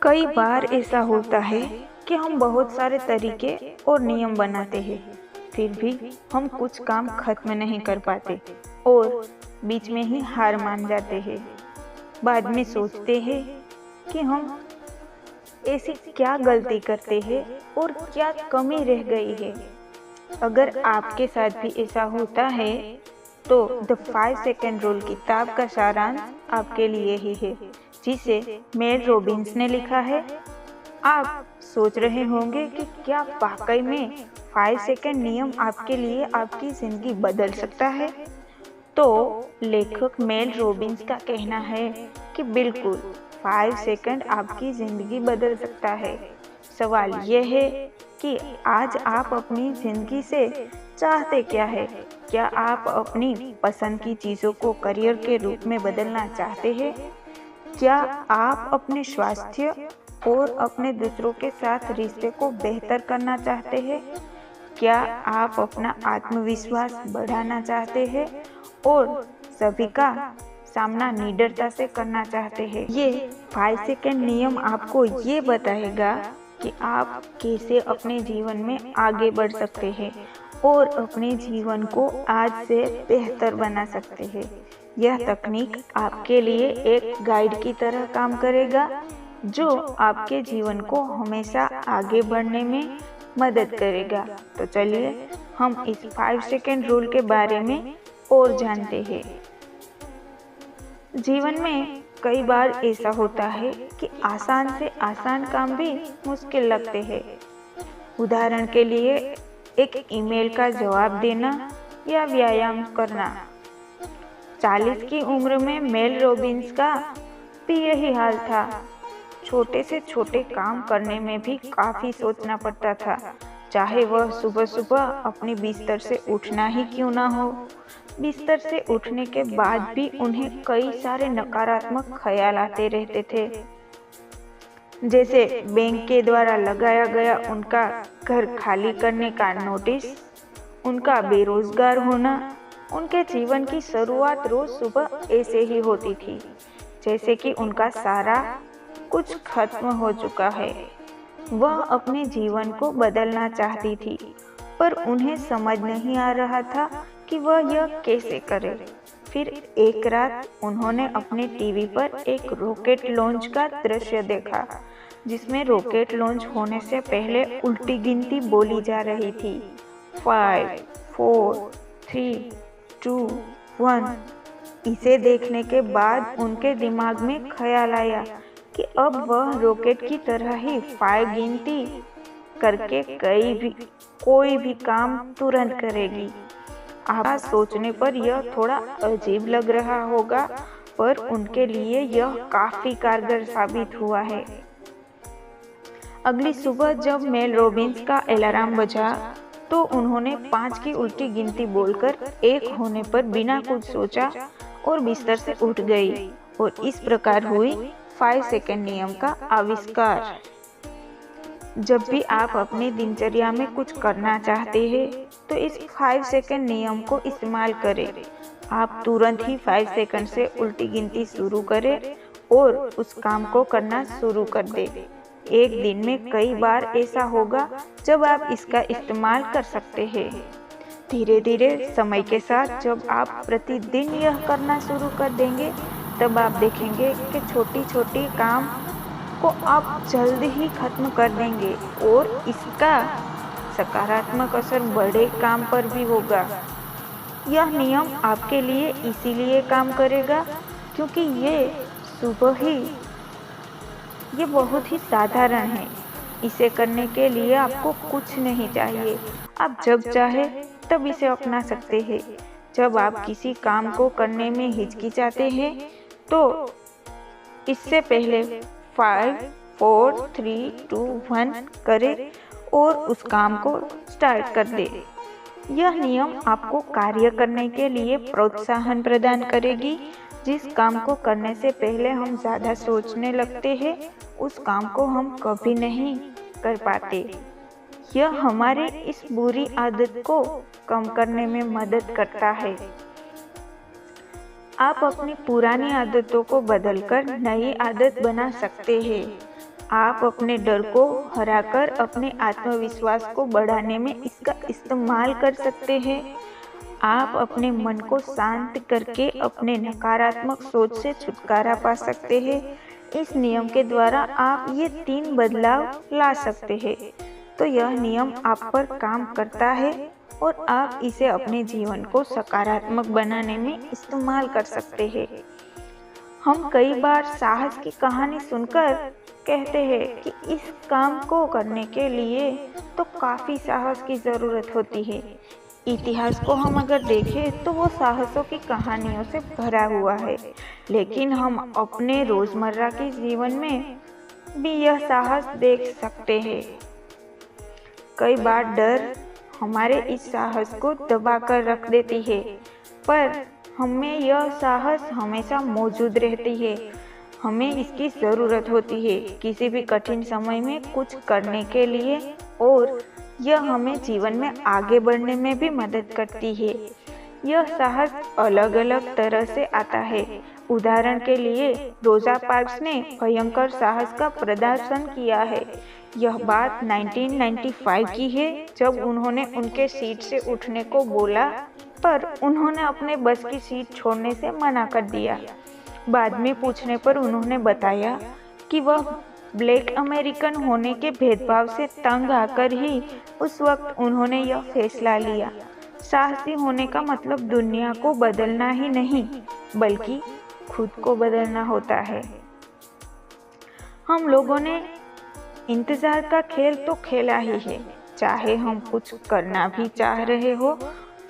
कई बार ऐसा होता है कि हम बहुत सारे तरीके और नियम बनाते हैं, फिर भी हम कुछ काम खत्म नहीं कर पाते और बीच में ही हार मान जाते हैं। बाद में सोचते हैं कि हम ऐसी क्या गलती करते हैं और क्या कमी रह गई है। अगर आपके साथ भी ऐसा होता है तो द 5 सेकेंड रूल किताब का सारांश आपके लिए ही है, जिसे मेल रॉबिन्स ने लिखा है। आप सोच रहे होंगे कि क्या वाकई में 5 सेकेंड नियम आपके लिए आपकी जिंदगी बदल सकता है? तो लेखक मेल रॉबिन्स का कहना है कि बिल्कुल 5 सेकेंड आपकी जिंदगी बदल सकता है। सवाल यह है कि आज आप अपनी जिंदगी से चाहते क्या है? क्या आप अपनी पसंद की चीज़ों को करियर के रूप में बदलना चाहते हैं? क्या आप अपने स्वास्थ्य और अपने दूसरों के साथ रिश्ते को बेहतर करना चाहते हैं? क्या आप अपना आत्मविश्वास बढ़ाना चाहते हैं और सभी का सामना निडरता से करना चाहते हैं? ये 5 सेकेंड नियम आपको ये बताएगा कि आप कैसे अपने जीवन में आगे बढ़ सकते हैं और अपने जीवन को आज से बेहतर बना सकते हैं। यह तकनीक आपके लिए एक गाइड की तरह काम करेगा, जो आपके जीवन को हमेशा आगे बढ़ने में मदद करेगा। तो चलिए हम इस 5 सेकेंड रूल के बारे में और जानते हैं। जीवन में कई बार ऐसा होता है कि आसान से आसान काम भी मुश्किल लगते हैं। उदाहरण के लिए एक ईमेल का जवाब देना या व्यायाम करना। 40 की उम्र में मेल रॉबिन्स का भी यही हाल था। छोटे से छोटे काम करने में भी काफ़ी सोचना पड़ता था, चाहे वह सुबह सुबह अपने बिस्तर से उठना ही क्यों ना हो। बिस्तर से उठने के बाद भी उन्हें कई सारे नकारात्मक ख्याल आते रहते थे, जैसे बैंक के द्वारा लगाया गया उनका घर खाली करने का नोटिस, उनका बेरोजगार होना। उनके जीवन की शुरुआत रोज सुबह ऐसे ही होती थी, जैसे कि उनका सारा कुछ खत्म हो चुका है। वह अपने जीवन को बदलना चाहती थी, पर उन्हें समझ नहीं आ रहा था कि वह यह कैसे करे। फिर एक रात उन्होंने अपने टीवी पर एक रॉकेट लॉन्च का दृश्य देखा, जिसमें रॉकेट लॉन्च होने से पहले उल्टी गिनती बोली जा रही थी। 5, 4, 3, 2, 1। इसे देखने के बाद उनके दिमाग में ख्याल आया कि अब वह रॉकेट की तरह ही 5 गिनती करके कोई भी काम तुरंत करेगी। आप सोचने पर यह थोड़ा अजीब लग रहा होगा, पर उनके लिए यह काफी कारगर साबित हुआ है। अगली सुबह जब मेल रॉबिन्स का अलार्म बजा तो उन्होंने 5 की उल्टी गिनती बोलकर 1 होने पर बिना कुछ सोचा और बिस्तर से उठ गई, और इस प्रकार हुई 5 सेकेंड नियम का आविष्कार। जब भी आप अपनी दिनचर्या में कुछ करना चाहते हैं तो इस 5 सेकेंड नियम को इस्तेमाल करें। आप तुरंत ही 5 सेकेंड से उल्टी गिनती शुरू करें और उस काम को करना शुरू कर दें। एक दिन में कई बार ऐसा होगा जब आप इसका इस्तेमाल कर सकते हैं। धीरे धीरे समय के साथ जब आप प्रतिदिन यह करना शुरू कर देंगे, तब आप देखेंगे कि छोटी छोटी काम को आप जल्द ही खत्म कर देंगे और इसका सकारात्मक असर बड़े काम पर भी होगा। यह नियम आपके लिए इसीलिए काम करेगा क्योंकि ये बहुत ही साधारण है। इसे करने के लिए आपको कुछ नहीं चाहिए। आप जब चाहे तब इसे अपना सकते हैं। जब आप किसी काम को करने में हिचकिचाते हैं तो इससे पहले 5, 4, 3, 2, 1 करें और उस काम को स्टार्ट कर दें। यह नियम आपको कार्य करने के लिए प्रोत्साहन प्रदान करेगी। जिस काम को करने से पहले हम ज़्यादा सोचने लगते हैं, उस काम को हम कभी नहीं कर पाते। यह हमारे इस बुरी आदत को कम करने में मदद करता है। आप अपनी पुरानी आदतों को बदलकर नई आदत बना सकते हैं। आप अपने डर को हराकर अपने आत्मविश्वास को बढ़ाने में इसका इस्तेमाल कर सकते हैं। आप अपने मन को शांत करके अपने नकारात्मक सोच से छुटकारा पा सकते हैं। इस नियम के द्वारा आप ये 3 बदलाव ला सकते हैं। तो यह नियम आप पर काम करता है और आप इसे अपने जीवन को सकारात्मक बनाने में इस्तेमाल कर सकते हैं। हम कई बार साहस की कहानी सुनकर कहते हैं कि इस काम को करने के लिए तो काफ़ी साहस की ज़रूरत होती है। इतिहास को हम अगर देखें तो वो साहसों की कहानियों से भरा हुआ है, लेकिन हम अपने रोज़मर्रा के जीवन में भी यह साहस देख सकते हैं। कई बार डर हमारे इस साहस को दबाकर रख देती है, पर हमें यह साहस हमेशा मौजूद रहती है। हमें इसकी ज़रूरत होती है किसी भी कठिन समय में कुछ करने के लिए, और यह हमें जीवन में आगे बढ़ने में भी मदद करती है। यह साहस अलग अलग तरह से आता है। उदाहरण के लिए रोजा पार्क्स ने भयंकर साहस का प्रदर्शन किया है। यह बात 1995 की है, जब उन्होंने उनके सीट से उठने को बोला, पर उन्होंने अपने बस की सीट छोड़ने से मना कर दिया। बाद में पूछने पर उन्होंने बताया कि वह ब्लैक अमेरिकन होने के भेदभाव से तंग आकर ही उस वक्त उन्होंने यह फैसला लिया। साहसी होने का मतलब दुनिया को बदलना ही नहीं, बल्कि खुद को बदलना होता है। हम लोगों ने इंतजार का खेल तो खेला ही है। चाहे हम कुछ करना भी चाह रहे हो,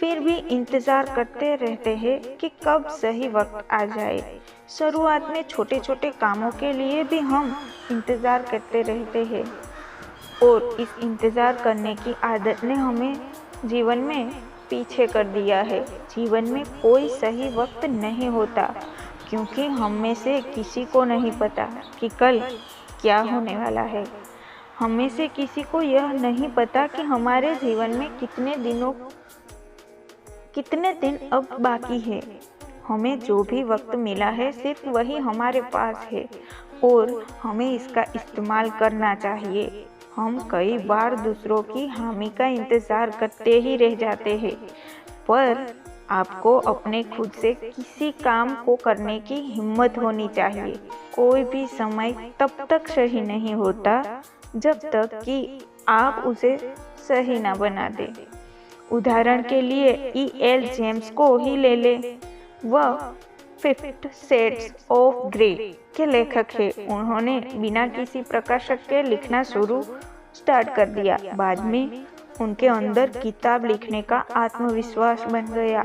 फिर भी इंतजार करते रहते हैं कि कब सही वक्त आ जाए। शुरुआत में छोटे छोटे कामों के लिए भी हम इंतज़ार करते रहते हैं, और इस इंतज़ार करने की आदत ने हमें जीवन में पीछे कर दिया है। जीवन में कोई सही वक्त नहीं होता, क्योंकि हम में से किसी को नहीं पता कि कल क्या होने वाला है। हम में से किसी को यह नहीं पता कि हमारे जीवन में कितने दिन अब बाकी है। हमें जो भी वक्त मिला है सिर्फ वही हमारे पास है, और हमें इसका इस्तेमाल करना चाहिए। हम कई बार दूसरों की हामी का इंतज़ार करते ही रह जाते हैं, पर आपको अपने खुद से किसी काम को करने की हिम्मत होनी चाहिए। कोई भी समय तब तक सही नहीं होता जब तक कि आप उसे सही ना बना दें। उदाहरण के लिए E.L. जेम्स को ही ले लें। वह 50 शेड्स ऑफ ग्रे के लेखक हैं। उन्होंने बिना किसी प्रकाशक के लिखना स्टार्ट कर दिया। बाद में उनके अंदर किताब लिखने का आत्मविश्वास बन गया,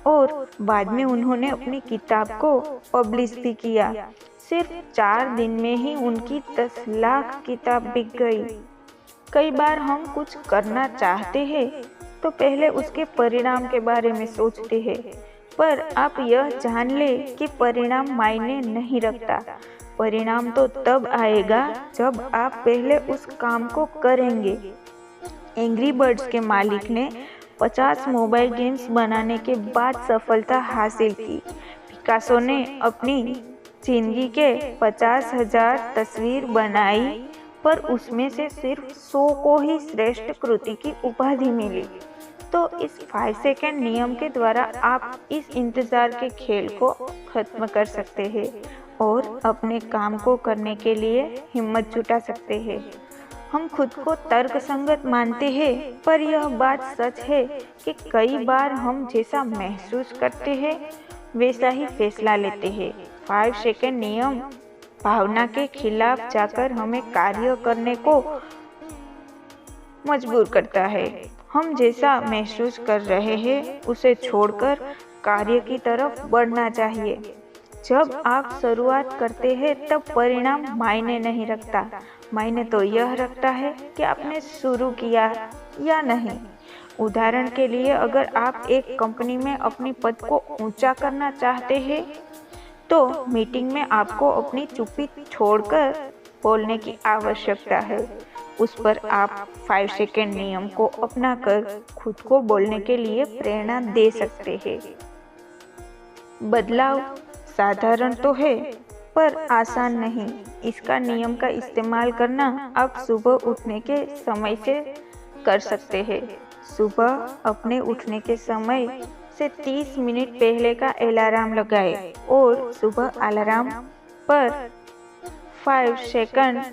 और बाद में उन्होंने अपनी किताब को पब्लिश भी किया। सिर्फ 4 दिन में ही उनकी 10 लाख किताब बिक गई। कई बार हम कुछ करना चाहते हैं तो पहले उसके परिणाम के बारे में सोचते हैं, पर आप यह जान ले कि परिणाम मायने नहीं रखता। परिणाम तो तब आएगा जब आप पहले उस काम को करेंगे। एंग्री बर्ड्स के मालिक ने 50 मोबाइल गेम्स बनाने के बाद सफलता हासिल की। पिकासो ने अपनी जिंदगी के 50,000 तस्वीर बनाई, पर उसमें से सिर्फ 100 को ही श्रेष्ठ कृति की उपाधि मिली। तो इस 5 सेकंड नियम के द्वारा आप इस इंतज़ार के खेल को खत्म कर सकते हैं और अपने काम को करने के लिए हिम्मत जुटा सकते हैं। हम खुद को तर्कसंगत मानते हैं, पर यह बात सच है कि कई बार हम जैसा महसूस करते हैं वैसा ही फैसला लेते हैं। 5 सेकंड नियम भावना के खिलाफ जाकर हमें कार्य करने को मजबूर करता है। हम जैसा महसूस कर रहे हैं उसे छोड़कर कार्य की तरफ बढ़ना चाहिए। जब आप शुरुआत करते हैं तब परिणाम मायने नहीं रखता, मायने तो यह रखता है कि आपने शुरू किया या नहीं। उदाहरण के लिए, अगर आप एक कंपनी में अपनी पद को ऊंचा करना चाहते हैं तो मीटिंग में आपको अपनी चुप्पी छोड़कर बोलने की आवश्यकता है। उस पर आप 5 सेकंड नियम को अपनाकर खुद को बोलने के लिए प्रेरणा दे सकते हैं। बदलाव साधारण तो है, पर आसान नहीं। इसका नियम का इस्तेमाल करना आप सुबह उठने के समय से कर सकते हैं। सुबह अपने उठने के समय से 30 मिनट पहले का अलार्म लगाएं और सुबह अलार्म पर 5 सेकंड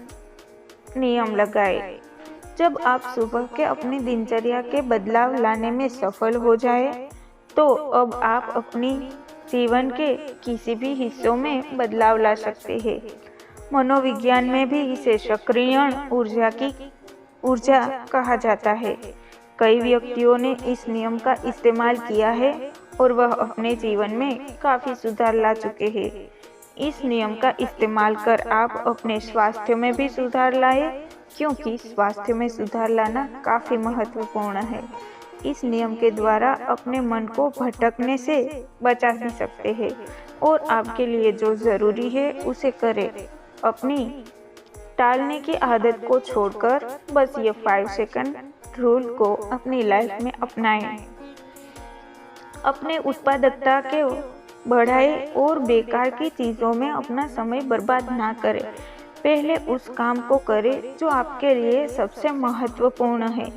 नियम लगाएं। जब आप सुबह के अपनी दिनचर्या के बदलाव लाने में सफल हो जाए, तो अब आप अपनी जीवन के किसी भी हिस्सों में बदलाव ला सकते हैं। मनोविज्ञान में भी इसे सक्रियण ऊर्जा कहा जाता है। कई व्यक्तियों ने इस नियम का इस्तेमाल किया है और वह अपने जीवन में काफी सुधार ला चुके हैं। इस नियम का इस्तेमाल कर आप अपने स्वास्थ्य में भी सुधार लाए, क्योंकि स्वास्थ्य में सुधार लाना काफी महत्वपूर्ण है। इस नियम के द्वारा अपने मन को भटकने से बचा भी सकते हैं और आपके लिए जो जरूरी है उसे करें। अपनी टालने की आदत को छोड़कर बस ये 5 सेकंड रूल को अपनी लाइफ में अपनाएं। अपने उत्पादकता को बढ़ाएं और बेकार की चीज़ों में अपना समय बर्बाद ना करें। पहले उस काम को करें जो आपके लिए सबसे महत्वपूर्ण है।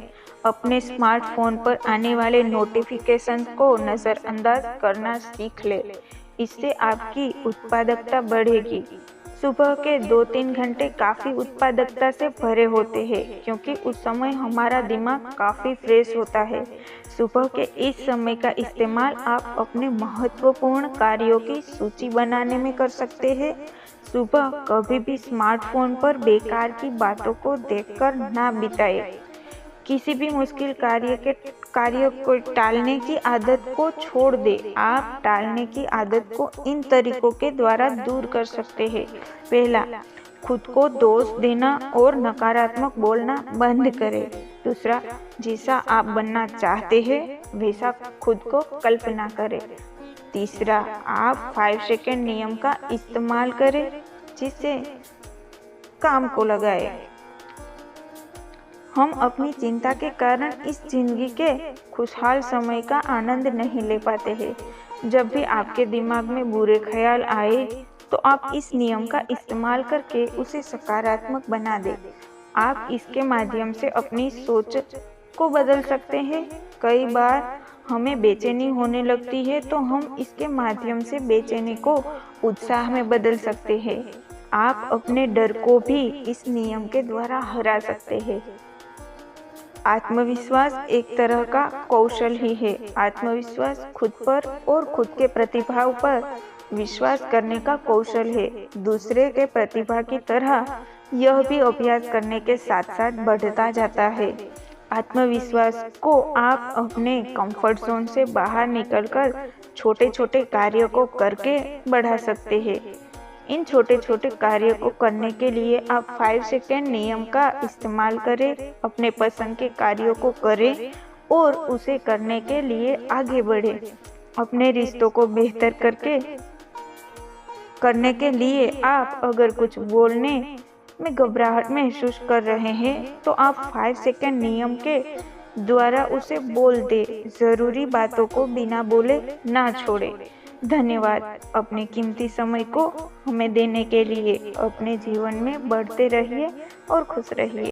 अपने स्मार्टफोन पर आने वाले नोटिफिकेशन को नज़रअंदाज करना सीख लें। इससे आपकी उत्पादकता बढ़ेगी। सुबह के 2-3 घंटे काफ़ी उत्पादकता से भरे होते हैं, क्योंकि उस समय हमारा दिमाग काफ़ी फ्रेश होता है। सुबह के इस समय का इस्तेमाल आप अपने महत्वपूर्ण कार्यों की सूची बनाने में कर सकते हैं। सुबह कभी भी स्मार्टफोन पर बेकार की बातों को देखकर ना बिताएं। किसी भी मुश्किल कार्य को टालने की आदत को छोड़ दें। आप टालने की आदत को इन तरीकों के द्वारा दूर कर सकते हैं। पहला, खुद को दोष देना और नकारात्मक बोलना बंद करें। दूसरा, जैसा आप बनना चाहते हैं वैसा खुद को कल्पना करें। तीसरा, आप 5 सेकंड नियम का इस्तेमाल करें, जिससे काम को लगाएं। हम अपनी चिंता के कारण इस जिंदगी के खुशहाल समय का आनंद नहीं ले पाते हैं। जब भी आपके दिमाग में बुरे ख्याल आए, तो आप इस नियम का इस्तेमाल करके उसे सकारात्मक बना दें। आप इसके माध्यम से अपनी सोच को बदल सकते हैं। कई बार हमें बेचैनी होने लगती है, तो हम इसके माध्यम से बेचैनी को उत्साह में बदल सकते हैं। आप अपने डर को भी इस नियम के द्वारा हरा सकते हैं। आत्मविश्वास एक तरह का कौशल ही है। आत्मविश्वास खुद पर और खुद के प्रतिभा पर विश्वास करने का कौशल है। दूसरे के प्रतिभा की तरह यह भी अभ्यास करने के साथ साथ बढ़ता जाता है। आत्मविश्वास को आप अपने कंफर्ट जोन से बाहर निकलकर छोटे छोटे कार्यों को करके बढ़ा सकते हैं। इन छोटे छोटे कार्यों को करने के लिए आप 5 सेकंड नियम का इस्तेमाल करें। अपने पसंद के कार्यों को करें और उसे करने के लिए आगे बढ़ें। अपने रिश्तों को बेहतर करने के लिए आप अगर कुछ बोलने में घबराहट महसूस कर रहे हैं, तो आप 5 सेकंड नियम के द्वारा उसे बोल दें। जरूरी बातों को बिना बोले ना छोड़ें। धन्यवाद अपने कीमती समय को हमें देने के लिए। अपने जीवन में बढ़ते रहिए और खुश रहिए।